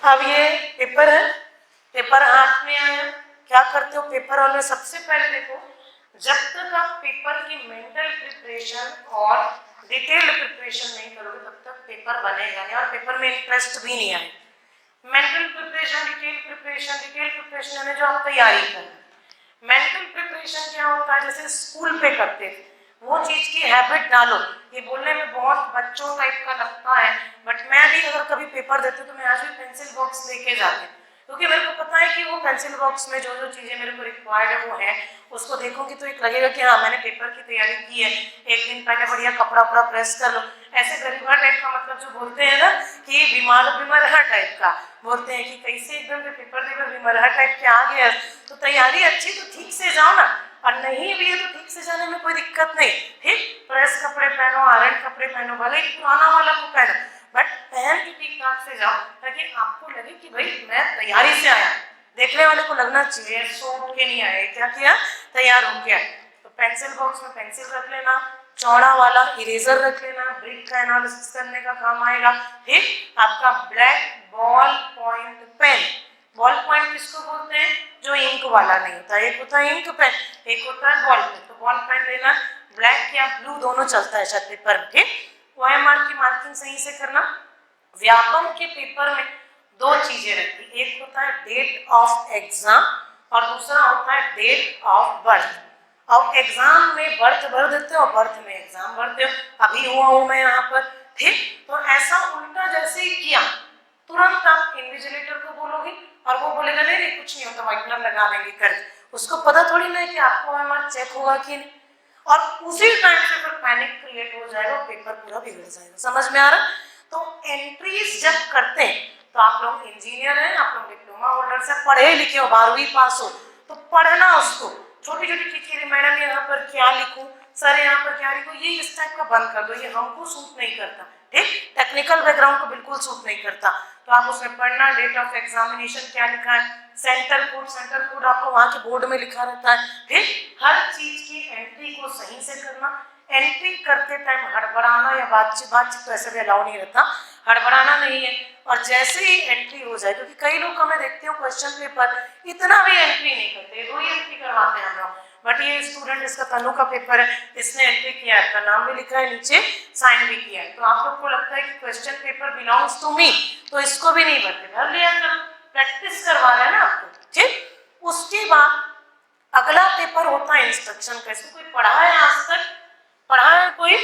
अब ये पेपर है, पेपर हाथ में आया, क्या करते हो पेपर वाले? सबसे पहले देखो, जब तक आप पेपर की मेंटल प्रिपरेशन और डिटेल्ड प्रिपरेशन नहीं करोगे तब तक पेपर बनेगा नहीं और पेपर में इंटरेस्ट भी नहीं आएगा। मेंटल प्रिपरेशन, डिटेल प्रिपरेशन यानी जो आप तैयारी कर रहे हैं। मेंटल प्रिपरेशन क्या होता है? जैसे स्कूल पे करते थे, वो चीज की हैबिट डालो। ये बोलने में बहुत बच्चों टाइप का लगता है, बट मैं भी अगर कभी पेपर देती हूँ तो मैं आज भी पेंसिल बॉक्स लेके जाती हूँ, क्योंकि मेरे को पता है कि वो पेंसिल बॉक्स में जो जो चीजें मेरे को रिक्वायर्ड है वो है, उसको देखूंगी तो एक लगेगा कि हाँ मैंने पेपर की तैयारी की है। एक दिन पहले बढ़िया कपड़ा उपड़ा प्रेस कर लो, ऐसे गरीबा टाइप का, मतलब जो बोलते हैं ना कि बीमार टाइप का बोलते हैं कि कैसे एकदम से पेपर देकर बीमार टाइप के आ गया। तो तैयारी अच्छी तो ठीक से जाओ ना, और नहीं भी है तो ठीक से जाने में कोई दिक्कत नहीं। ठीक, प्रेस कपड़े पहनो, आयरन कपड़े पहनो, भले ही पुराना वाला को पहनो, बट पहन के ठीक ठाक से जाओ ताकि आपको लगे कि भाई मैं तैयारी से आया। देखने वाले को लगना चाहिए सो उठ के नहीं आया, क्या किया, तैयार हो गया। तो पेंसिल बॉक्स में पेंसिल रख लेना, चौड़ा वाला इरेजर रख लेना, ब्रिक का एनालिसिस करने का काम आएगा। ठीक, आपका black ball point pen, ball point किसको बोलते हैं? जो इंक वाला नहीं होता, एक होता है इंक पेन, एक होता है बॉल पेन। तो बॉल पेन लेना, ब्लैक या ब्लू दोनों चलता है शायद पेपर में। ठीक, OMR की मार्किंग सही से करना। व्यापम के पेपर में दो चीजें रहती, एक होता है डेट ऑफ एग्जाम और दूसरा होता है डेट ऑफ बर्थ। और एग्जाम में बर्थ भर देते हो और बर्थ में एग्जाम भरते हो, अभी हुआ हूं मैं यहाँ पर। ठीक, तो ऐसा उल्टा जैसे ही किया तुरंत आप इन्विजिलेटर को बोलोगे और वो बोलेगा नहीं नहीं कुछ नहीं होता, व्हाइटनर लगा देंगे कर। उसको पता थोड़ी ना है कि आपको OMR चेक होगा कि नहीं, और उसी टाइम से फिर पैनिक क्रिएट हो जाएगा, पेपर पूरा बिगड़ जाएगा। समझ में आ रहा? तो एंट्रीज जब करते हैं तो आप लोग इंजीनियर हैं, आप लोग डिप्लोमा होल्डर से, पढ़े लिखे हो, 12वीं पास हो, तो पढ़ना उसको। छोटी छोटी चीजें, मैडम यहाँ पर क्या लिखूं, सर यहाँ पर क्या लिखूं, ये इस टाइप का बंद कर दो, ये हमको सूट नहीं करता। ठीक, टेक्निकल बैकग्राउंड को बिल्कुल सूट नहीं करता। तो आप उसमें पढ़ना, डेट ऑफ एग्जामिनेशन क्या लिखा है, सेंटर कोड आपको वहां के बोर्ड में लिखा रहता है। ठीक, हर चीज की एंट्री को सही से करना। एंट्री करते टाइम हड़बड़ाना या बातचीत तो ऐसे भी अलाउ नहीं रहता, हड़बड़ाना नहीं है। और जैसे ही एंट्री हो जाए, क्योंकि कई लोग का मैं देखती हूँ क्वेश्चन पेपर इतना भी एंट्री नहीं करते, 2 ही एंट्री करवाते हैं हम लोग। बट ये स्टूडेंट, इसका तनु का पेपर है, इसने एंट्री किया है, अपना नाम भी लिखा है, नीचे साइन भी किया है, तो आप लोग को लगता है कि question paper belongs to me, तो इसको भी नहीं भरते, भर लिया करो, प्रैक्टिस करवा रहे हैं ना आपको। ठीक, उसके बाद अगला पेपर होता है इंस्ट्रक्शन का। इसको कोई पढ़ा है आज तक? पढ़ा है कोई?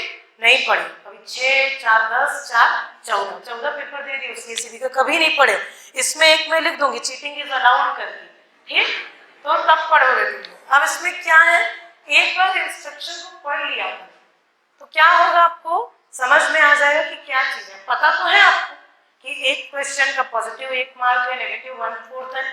नहीं पढ़े। अभी 6, 4, 10, 4, 14 पेपर दे दिए उसके सीधी का, कभी नहीं पढ़े। इसमें एक मैं लिख दूंगी चीटिंग इज अलाउड करके, ठीक, तो तब पढ़ोगे तुम। अब इसमें क्या है, एक बार इंस्ट्रक्शन को पढ़ लिया तो क्या होगा, आपको समझ में आ जाएगा कि क्या चीज है। पता तो है आपको कि एक क्वेश्चन का पॉजिटिव 1 मार्क है, नेगेटिव 1/4 है,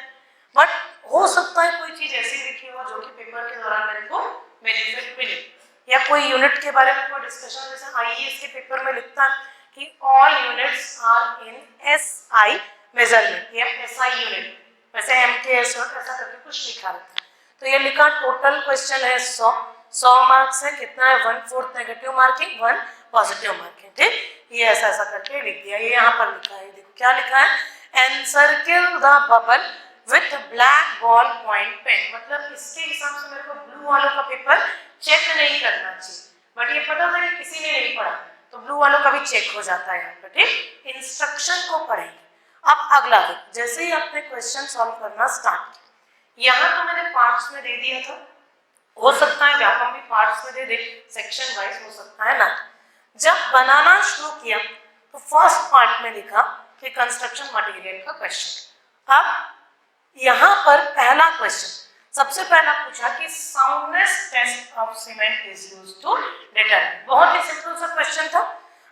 बट हो सकता है कोई चीज ऐसी लिखी हो जो कि पेपर के दौरान मेरे को बेनिफिट मिले, या कोई यूनिट के बारे में कोई डिस्कशन, जैसे IAS के पेपर में लिखता है कि all units are in SI measurement या SI यूनिट, वैसे MKS ऐसा करके कुछ लिखा रहता है। तो ये लिखा टोटल क्वेश्चन है 100 मार्क्स है, कितना है 1/4 नेगेटिव मार्किंग 1 पॉजिटिव मार्किंग। ठीक, ये ऐसा करके लिख दिया। ये यहाँ पर लिखा है, देखो क्या लिखा है, encircle the bubble with black ball point pen, मतलब इसके हिसाब से मेरे को ब्लू वालों का पेपर चेक नहीं करना चाहिए, बट ये पता था कि किसी ने नहीं पढ़ा तो ब्लू वालों का भी चेक हो जाता है यहाँ पर। ठीक, इंस्ट्रक्शन को पढ़ेंगे। अब अगला देखो, जैसे ही आपने क्वेश्चन सॉल्व करना स्टार्ट किया, यहाँ तो मैंने पार्ट्स में दे दिया था, हो सकता है व्यापम भी पार्ट्स में दे दे, सेक्शन वाइज हो सकता है ना। जब बनाना शुरू किया तो फर्स्ट पार्ट में लिखा कि कंस्ट्रक्शन मटेरियल का क्वेश्चन। अब यहाँ पर पहला क्वेश्चन सबसे पहला पूछा कि soundness test of cement is used to determine, बहुत ही सिंपल सा क्वेश्चन था।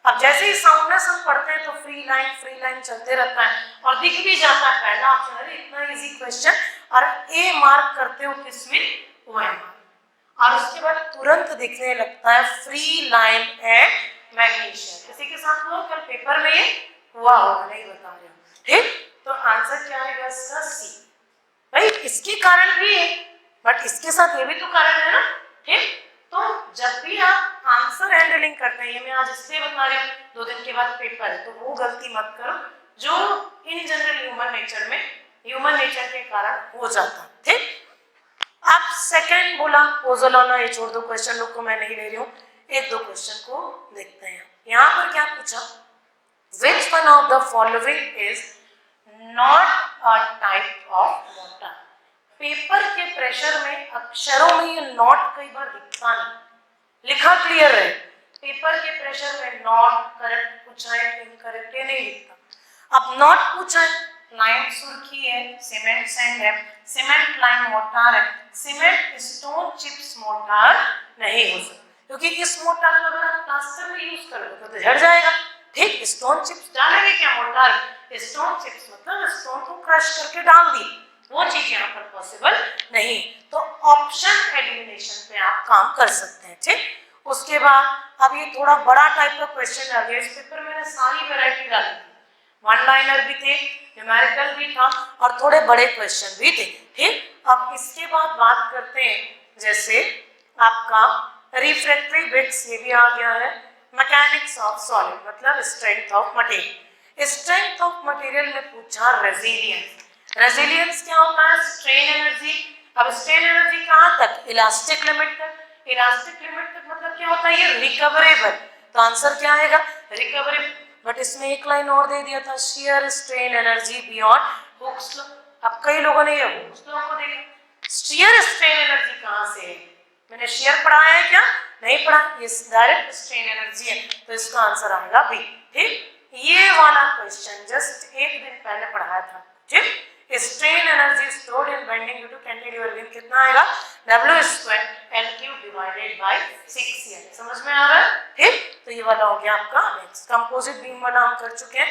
अब जैसे ही साउंडनेस हम पढ़ते हैं तो फ्री लाइन चलते रहता है और दिख भी जाता है पहला ऑप्शन, अरे इतना इजी क्वेश्चन, और A मार्क करते हो किसमें, OMR, और उसके बाद तुरंत दिखने लगता है फ्री लाइन एंड मैग्नीशियम। किसी के साथ हुआ कल पेपर में, ये हुआ होगा, नहीं बता रहे हो। ठीक, तो आंसर क्या आएगा इसका, C। भाई इसके कारण भी है, बट इसके साथ ये भी तो कारण है ना। ठीक, तो जब भी आप आंसर हैंडलिंग करते हैं, ये मैं आज इसलिए बता रही हूँ, 2 दिन के बाद पेपर है, तो वो गलती मत करो जो in general human human nature के कारण हो जाता। ठीक, अब सेकंड बोला पोज़ोलाना, ये छोड़ दो, क्वेश्चन लोग को मैं नहीं ले रही हूँ, एक दो क्वेश्चन को देखते हैं। यहाँ पर क्या पूछा, which one of the following is not a type of motor. Paper के प्रेशर में अक्षरों में ये नॉट कई बार दिखता नहीं, लिखा क्लियर है, पेपर के प्रेशर में नॉट करेक्ट पूछा है कि इनकरेक्ट, ये नहीं दिखता। अब नॉट पूछा है, लाइम सुर्खी है, सीमेंट सैंड है, सीमेंट लाइम मोटार है, सीमेंट स्टोन चिप्स मोटार नहीं हो सकता, क्योंकि इस मोटार को अगर आप प्लास्टर में यूज करोगे तो झड़ जाएगा। ठीक, स्टोन चिप्स डालेंगे क्या मोटार, स्टोन चिप्स मतलब स्टोन को क्रश करके डाल दी, वो चीज यहाँ पर पॉसिबल नहीं। तो ऑप्शन एलिमिनेशन पे आप काम कर सकते हैं। ठीक, उसके बाद अब ये थोड़ा बड़ा टाइप का क्वेश्चन आ गया, इस पेपर में मैंने सारी वैरायटी डाली थी, वन लाइनर भी थे, न्यूमेरिकल भी था और थोड़े बड़े क्वेश्चन भी थे। ठीक, अब इसके बाद बात करते हैं, जैसे आपका रिफ्रैक्टरी बिट्स, ये भी आ गया है, मैकेनिक्स ऑफ सॉलिड मतलब strength of material. Strength of material में पूछा रेजिलियंस, रेजिलियंस क्या होता है, स्ट्रेन एनर्जी। अब स्ट्रेन एनर्जी कहाँ तक, इलास्टिक लिमिट तक, इलास्टिक लिमिट तक मतलब क्या होता है, ये रिकवरेबल, तो आंसर क्या आएगा, रिकवरेबल। बट इसमें एक लाइन और दे दिया था, shear strain energy beyond Hooke's law. अब कई लोगों ने ये हुक्स लॉ को देखा, शियर स्ट्रेन एनर्जी कहाँ से है, मैंने शेयर पढ़ाया है क्या, नहीं पढ़ा, ये डायरेक्ट स्ट्रेन एनर्जी है, तो इसका आंसर आएगा बी। ठीक, ये वाला क्वेश्चन जस्ट एक दिन पहले पढ़ाया था। ठीक, strain energy stored in bending due to cantilever beam कितना आएगा, W² L³ डिवाइडेड बाय 6, समझ में आ रहा है। ठीक, तो ये वाला हो गया आपका नेक्स्ट। कंपोजिट बीम वाला हम कर चुके हैं।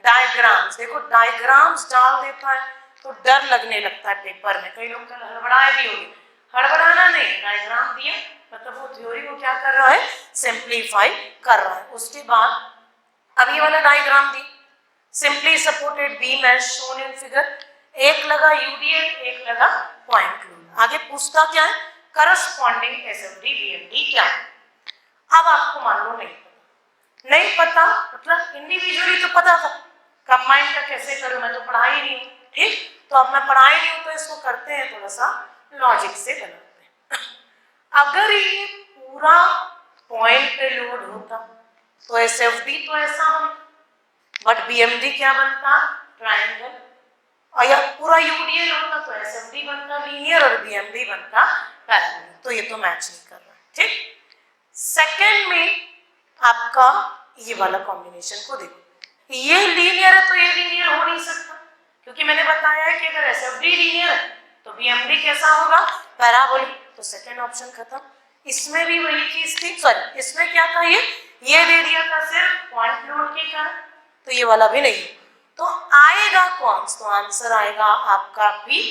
डायग्राम्स, देखो डायग्राम्स डाल देता है तो डर लगने लगता है पेपर में, कई लोग कल हड़बड़ाए भी होंगे, हड़बड़ाना नहीं, डायग्राम दिया मतलब वो थ्योरी को क्या कर रहा है, सिंप्लीफाई कर रहा है। उसके बाद अब ये वाला डायग्राम दी, simply supported beam as shown in figure, एक लगा यूडीएल, एक लगा पॉइंट लोड। आगे पूछता क्या है, करस्पॉन्डिंग एसएफडी बीएमडी क्या है। अब आपको मान लो नहीं पता मतलब इंडिविजुअली तो पता था, कंबाइन का कैसे करूं, मैं तो पढ़ा ही नहीं हूं। ठीक, तो अब मैं पढ़ा ही नहीं हूं तो इसको करते हैं थोड़ा सा लॉजिक से बनाते हैं। अगर ये पूरा पॉइंट लोड होता तो एसएफडी तो ऐसा बनता, बट बीएमडी क्या बनता, ट्रायंगल, और या पूरा यूडीएल होता तो एसएफडी बनता लीनियर और बीएमडी बनता पैरेलल, तो ये तो मैच नहीं कर रहा। ठीक, सेकंड में आपका ये वाला कॉम्बिनेशन को देखो, ये लीनियर है तो ये लीनियर हो नहीं सकता, क्योंकि मैंने बताया है कि अगर एसएफडी लीनियर है तो बीएमडी कैसा होगा, पैराबोलिक, तो सेकंड ऑप्शन खत्म। इसमें भी वही चीज थी, सॉरी इसमें क्या था, ये दे दिया था सिर्फ पॉइंट लोड के कारण, तो ये वाला भी नहीं, तो आएगा कौन, तो आंसर आएगा आपका बी।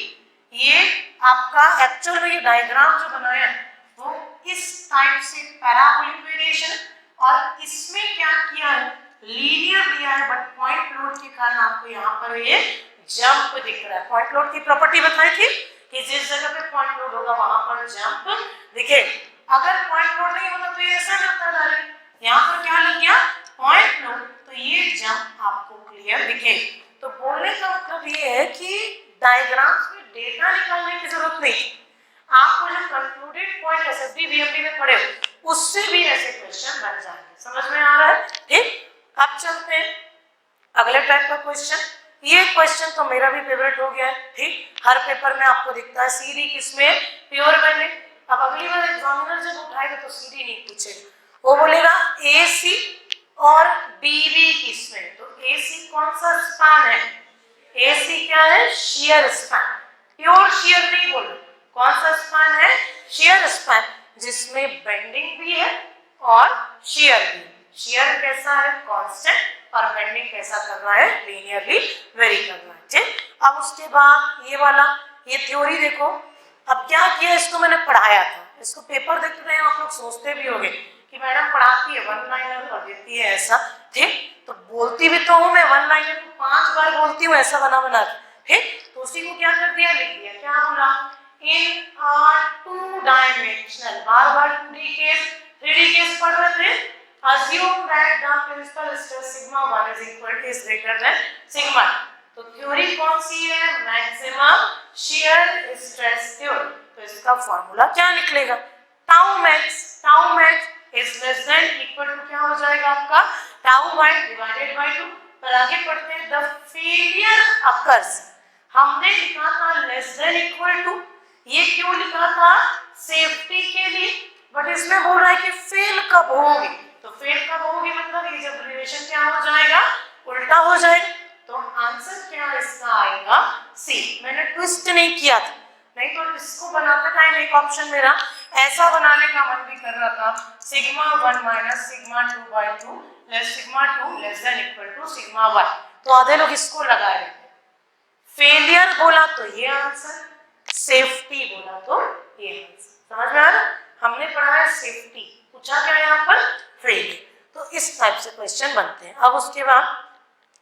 ये आपका एक्चुअल में ये डायग्राम जो बनाया वो इस टाइप से पैराबोलिक वेरिएशन, और इसमें क्या किया है, लीनियर दिया है, बट पॉइंट लोड के कारण आपको यहाँ पर ये जंप दिख रहा है। पॉइंट लोड की प्रॉपर्टी बताई थी कि जिस जगह पे पॉइंट लोड होगा वहां पर जंप दिखे, अगर पॉइंट लोड नहीं होता तो ये ऐसा करता डायरेक्ट, यहाँ पर क्या लग गया, पॉइंट लोड, तो ये जंप आपको क्लियर दिखे। तो बोलने का मतलब ये है कि डायग्राम्स में डेटा निकालने की जरूरत नहीं, आपको जो कंक्लूडेड पॉइंट एसएफडी बीएमडी में पढ़े उससे भी ऐसे क्वेश्चन बन जाएंगे, समझ में आ रहा है। ठीक, अब चलते हैं अगले टाइप का क्वेश्चन। ये क्वेश्चन तो मेरा भी फेवरेट हो गया है। ठीक, हर पेपर में आपको दिखता है सीडी किसमें, प्योर बेंडिंग। अब अगली बार एग्जामिनर जब उठाएगा तो सीडी नहीं पूछेगा, वो बोलेगा एसी और बीबी किसमें, तो एसी कौन सा स्पैन है, एसी क्या है, शेयर स्पैन, प्योर शेयर नहीं बोल रहे, कौन सा स्पैन है, शेयर स्पैन, जिसमें बेंडिंग भी है और शेयर भी। शेयर कैसा है, कांस्टेंट, और बेंडिंग कैसा करना है, लीनियरली वेरी करना है। ठीक, अब उसके बाद ये वाला, ये थ्योरी देखो, अब क्या किया, इसको मैंने पढ़ाया था, इसको पेपर देख रहे हैं आप लोग सोचते भी होंगे कि मैडम पढ़ाती है वन लाइनर और देती है ऐसा। ठीक, तो बोलती भी तो हूँ मैं, वन लाइनर को 5 बार बोलती हूँ ऐसा बना बना के। ठीक, तो उसी को क्या कर दिया, लिख दिया, क्या बोला, इन टू डायमेंशनल, बार बार 2D केस 3D केस पढ़ रहे थे, assume that the principal stress sigma 1 is greater than sigma, तो थ्योरी कौन सी है, मैक्सिमम शियर स्ट्रेस थ्योरम। तो इसका फॉर्मूला क्या निकलेगा, tau max is less than equal to क्या हो जाएगा आपका, टाउ बाय डिवाइडेड बाय 2। पर आगे पढ़ते हैं, द फेलियर अकर्स, हमने लिखा था लेस देन इक्वल टू, ये क्यों लिखा था, सेफ्टी के लिए, बट इसमें बोल रहा है कि फेल कब होगी, तो फेल कब होगी मतलब ये जब रिलेशन क्या हो जाएगा, उल्टा हो जाएगा। तो आंसर क्या इसका आएगा, सी। मैंने ट्विस्ट नहीं किया था, नहीं तो इसको बनाते टाइम एक ऑप्शन मेरा ऐसा बनाने का मन भी कर रहा था, sigma 1 minus sigma 2 by 2 less sigma 2 less than equal to sigma 1। तो आधे लोग इसको लगाए रहे, फेलियर बोला तो ये आंसर, सेफ्टी बोला तो ये आंसर। समझ में आ रहा, हमने पढ़ा है सेफ्टी, पूछा क्या यहाँ पर, फेलियर। तो इस टाइप से क्वेश्चन बनते हैं। अब उसके बाद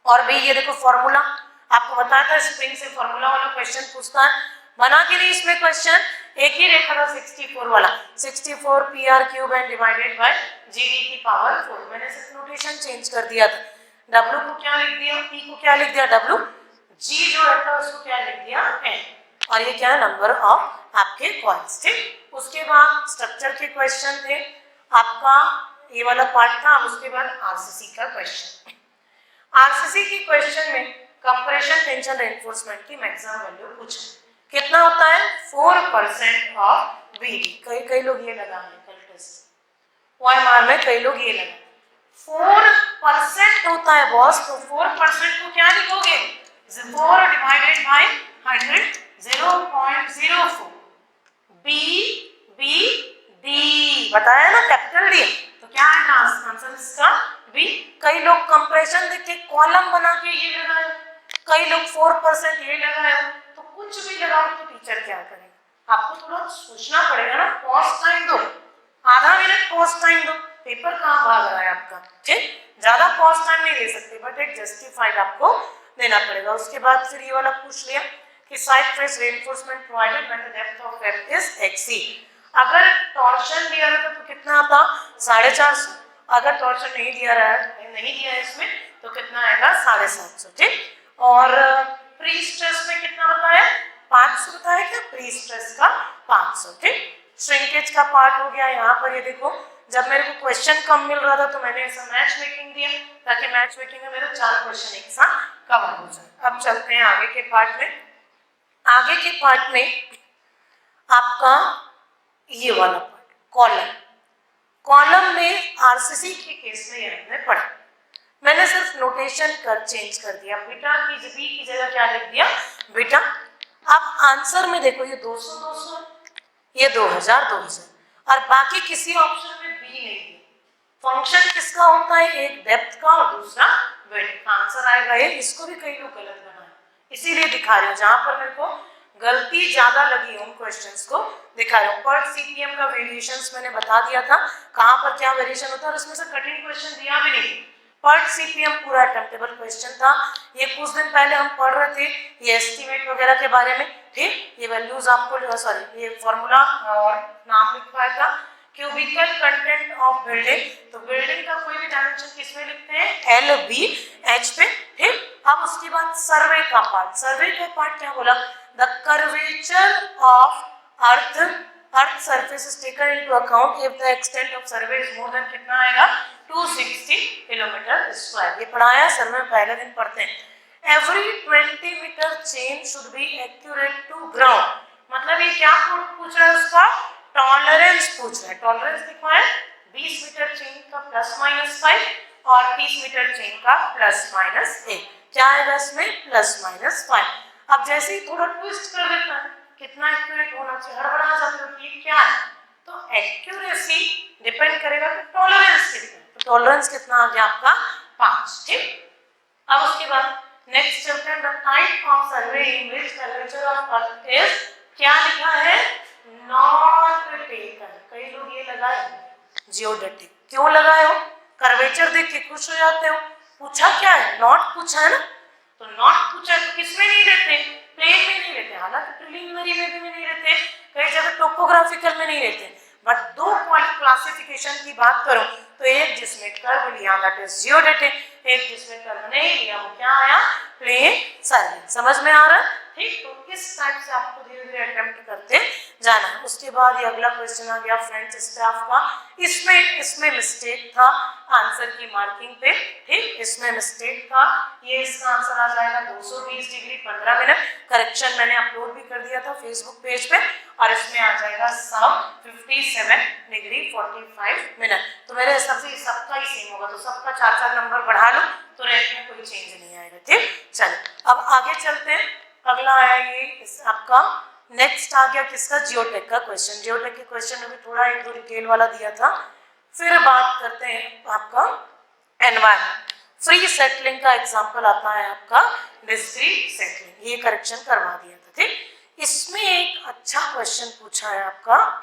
और भी ये देखो फॉर्मूला आपको बताया था, स्प्रिंग से फॉर्मूला वाला क्वेश्चन पूछता है, बना के नहीं इसमें क्वेश्चन, एक ही रेखा था 64 वाला, 64 PR cube and divided by GD की पावर 4। मैंने सिर्फ नोटेशन चेंज कर दिया था, W को क्या लिख दिया, P को क्या लिख दिया W, G जो रहता है उसको क्या लिख दिया N, और ये क्या है नंबर ऑफ आपके कॉइन्स। ठीक, उसके बाद स्ट्रक्चर के क्वेश्चन थे आपका, ये वाला पार्ट था। उसके बाद RCC का क्वेश्चन, RCC की क्वेश्चन में कंप्रेशन टेंशन रेनफोर्समेंट की मैक्सिमम वैल्यू पूछा, कितना होता है 4% ऑफ BD। कई लोग ये लगा है कल टेस्ट OMR में, कई लोग ये लगा 4% होता है बॉस, तो 4% को क्या लिखोगे, 4 डिवाइडेड बाय 100 0.04 BD बताया ना, कैपिटल डी, तो क्या है आंसर इसका बी। कई लोग कंप्रेशन देख के कॉलम बना के ये लगाए, कई लोग 4% ये लगाए, तो कुछ भी लगाओ तो टीचर क्या करेगा, आपको थोड़ा सोचना पड़ेगा ना, पॉज टाइम दो, आधा मिनट पॉज टाइम दो, पेपर कहाँ भाग रहा है आपका। ठीक, ज्यादा पॉज टाइम नहीं दे सकते, बट एक जस्टिफाइड आपको देना पड़ेगा। उसके बाद फिर ये वाला पूछ लिया कि side face reinforcement provided when the depth of web is exceed. अगर टॉर्शन दिया रहता तो कितना आता, 450। अगर टॉर्शन नहीं दिया है इसमें तो कितना आएगा, 750। ठीक, और प्री स्ट्रेस में कितना बताया, 500 बताया क्या, प्री स्ट्रेस का 500। ठीक, श्रिंकेज का पार्ट हो गया। यहाँ पर ये देखो, जब मेरे को क्वेश्चन कम मिल रहा था तो मैंने ऐसा मैच मेकिंग दिया, ताकि मैच मेकिंग में मेरे 4 क्वेश्चन एक साथ कवर हो जाए। अब चलते हैं आगे के पार्ट में। आगे के पार्ट में आपका ये वाला पार्ट, कॉलम में RCC के केस में हमने पढ़ा, मैंने सिर्फ नोटेशन कर चेंज कर दिया, बीटा की बी की जगह क्या लिख दिया, बीटा। अब आंसर में देखो, ये 200 200, ये 2000 2000, और बाकी किसी ऑप्शन में बी नहीं दिया। फंक्शन किसका होता है, एक डेप्थ का और दूसरा वेट का, आंसर आएगा ये। इसको भी कई लोग गलत बनाए, इसीलिए दिखा रहे हो, जहां पर मेरे को गलती ज्यादा लगी उन क्वेश्चंस को दिखा रहा हूँ। पर्ट CPM का वेरिएशंस मैंने बता दिया था, कहाँ पर क्या वेरिएशन होता है, और उसमें से कठिन क्वेश्चन दिया भी नहीं। पर्ट CPM पूरा अटेम्प्टेबल क्वेश्चन था, ये कुछ दिन पहले हम पढ़ रहे थे, ये एस्टिमेट वगैरह के बारे में। ठीक, ये वैल्यूज आपको, सॉरी ये फॉर्मूला और नाम लिखवाया था, क्यूबिकल कंटेंट ऑफ बिल्डिंग, तो बिल्डिंग का कोई भी डायमेंशन किसमें लिखते हैं, LBH पे। ठीक, अब उसके बाद सर्वे का पार्ट, सर्वे का पार्ट क्या बोला, the curvature of earth surface is taken into account if the extent of survey is more than कितना आएगा, 260 किलोमीटर स्क्वायर। ये पढ़ाया सर में, पहले दिन पढ़ते हैं। every 20 metre chain should be accurate to ground, मतलब ये क्या पूछ रहा है, उसका टॉलरेंस पूछ रहा है। टॉलरेंस लिखवा है 20 मीटर चेन का +-5 और 30 मीटर चेन का +-1, क्या आएगा इसमें, +-5। अब जैसे ही थोड़ा ट्विस्ट कर देता है, कितना एक्यूरेट होना चाहिए, हड़बड़ा जाते हो कि क्या है, तो एक्यूरेसी डिपेंड करेगा कि टॉलरेंस कितना, तो टॉलरेंस कितना आ गया आपका 5। ठीक, अब उसके बाद नेक्स्ट चलते हैं, the type of survey in which curvature of earth is, क्या लिखा है, नॉट टेकन। कई लोग ये लगाए जियोडेटिक, क्यों लगाए हो, कर्वेचर देख के खुश हो जाते हो, पूछा क्या है, नॉट पूछा है ना, तो नॉट पूछा तो किसमें नहीं रहते, प्लेन में नहीं रहते, हालांकि प्रीलिमिनरी में भी नहीं रहते, कई जगह टोपोग्राफिकल में नहीं रहते, बट 2 पॉइंट क्लासिफिकेशन की बात करो तो एक जिसमें कर्व लिया दैट इज जियोडेटिक, एक जिसमें कर्व नहीं लिया वो क्या आया, प्लेइंग साइलेंट। समझ में आ रहा है? ठीक, तो इस टाइप से आपको धीरे धीरे अटेम्प्ट करते जाना है। उसके बाद ये अगला क्वेश्चन आ गया फ्रेंड्स स्टाफ का। इसमें मिस्टेक था आंसर की मार्किंग पे। ठीक, इसमें मिस्टेक था, ये इसका आंसर आ जाएगा 220 डिग्री 15 मिनट। करेक्शन मैंने अपलोड भी कर दिया था फेसबुक पेज पे। और इसमें आ जाएगा सम 57 डिग्री 45 मिनट। तो मेरे हिसाब से सबका ही सेम होगा, तो सबका 4-4 नंबर बढ़ा लो तो रैंक में कोई चेंज नहीं आएगा। ठीक, चलो अब आगे चलते हैं। अगला आया ये आपका नेक्स्ट आ गया किसका, जियोटेक का क्वेश्चन। जियोटेक के क्वेश्चन में भी थोड़ा 1-2 डिटेल वाला दिया था। फिर बात करते हैं आपका एनवायरमेंट। फ्री सेटलिंग का एग्जांपल आता है आपका डिस्क्रीट सेटलिंग, ये करेक्शन करवा दिया था। ठीक, इसमें एक अच्छा क्वेश्चन पूछा है आपका,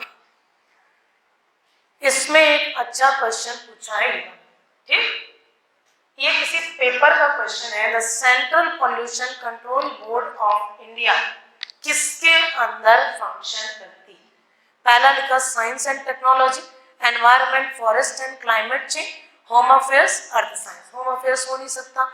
इसमें एक अच्छा क्वेश्चन पूछा है। ठीक, ये किसी पेपर का क्वेश्चन है। The central pollution control board of India किसके अंदर फंक्शन करती है? पहला लिखा science and technology, environment, forest and climate change, home affairs, earth science. Home affairs हो नहीं सकता,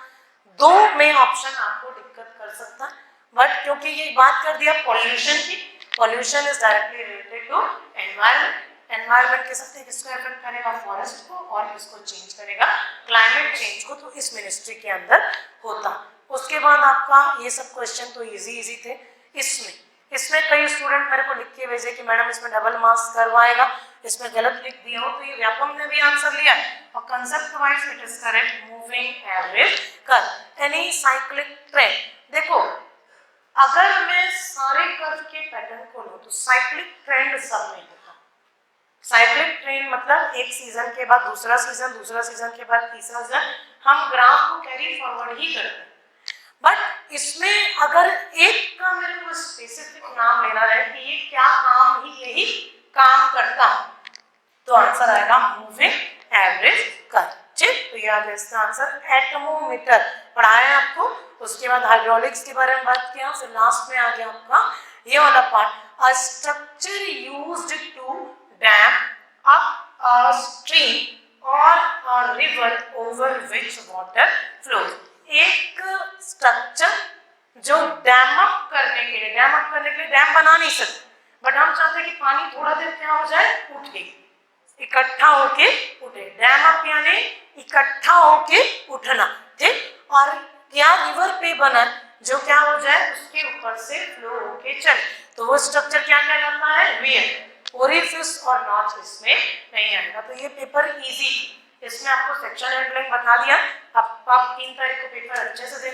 2 में ऑप्शन आपको दिक्कत कर सकता है, बट क्योंकि ये बात कर दिया पॉल्यूशन की, pollution is directly related to environment. Environment के साथ किसको इफेक्ट करेगा, फॉरेस्ट को, और किसको चेंज करेगा, क्लाइमेट चेंज को, तो इस मिनिस्ट्री के अंदर होता। उसके बाद आपका ये सब क्वेश्चन तो इजी थे। इसमें कई स्टूडेंट मेरे को लिख के भेजे कि मैडम इसमें डबल मार्क्स करवाएगा, इसमें गलत लिख दिया हो, तो ये व्यापम ने भी आंसर लिया है और concept wise it is correct. Moving average curve, any cyclic trend. देखो अगर मैं सारे कर्व के पैटर्न को लूं तो साइक्लिक ट्रेंड सब में होता। साइक्लिक ट्रेंड मतलब एक सीजन के बाद दूसरा सीजन के बाद तीसरा सीजन, हम ग्राफ को कैरी फॉरवर्ड ही करते हैं। बट इसमें अगर एक का मेरे को स्पेसिफिक नाम लेना है कि ये क्या काम ही यही काम करता, तो आंसर आएगा मूविंग एवरेज कर्व। ठीक, तो ये आ गया इसका आंसर। एटमोमीटर पढ़ाया आपको, उसके बाद हाइड्रोलिक्स के बारे में बात किया, फिर लास्ट में आ गया आपका ये वाला part, a structure used to dam up a stream और a river over which water flows. एक स्ट्रक्चर जो डैम अप करने के लिए डैम बना नहीं सकते, बट हम चाहते हैं कि पानी थोड़ा देर क्या हो जाए, उठे, इकट्ठा होके उठे। डैम अप यानी इकट्ठा होके उठना। ठीक, और क्या रिवर पे बना जो क्या हो जाए उसके ऊपर से फ्लो होके चले, तो वो स्ट्रक्चर क्या कहलाता है, वेयर। ओरिफिस और नॉच इसमें नहीं आएगा। तो ये पेपर इजी, इसमें आपको सेक्शन हैंडलिंग बता दिया। अब आप 3 तारीख को पेपर अच्छे से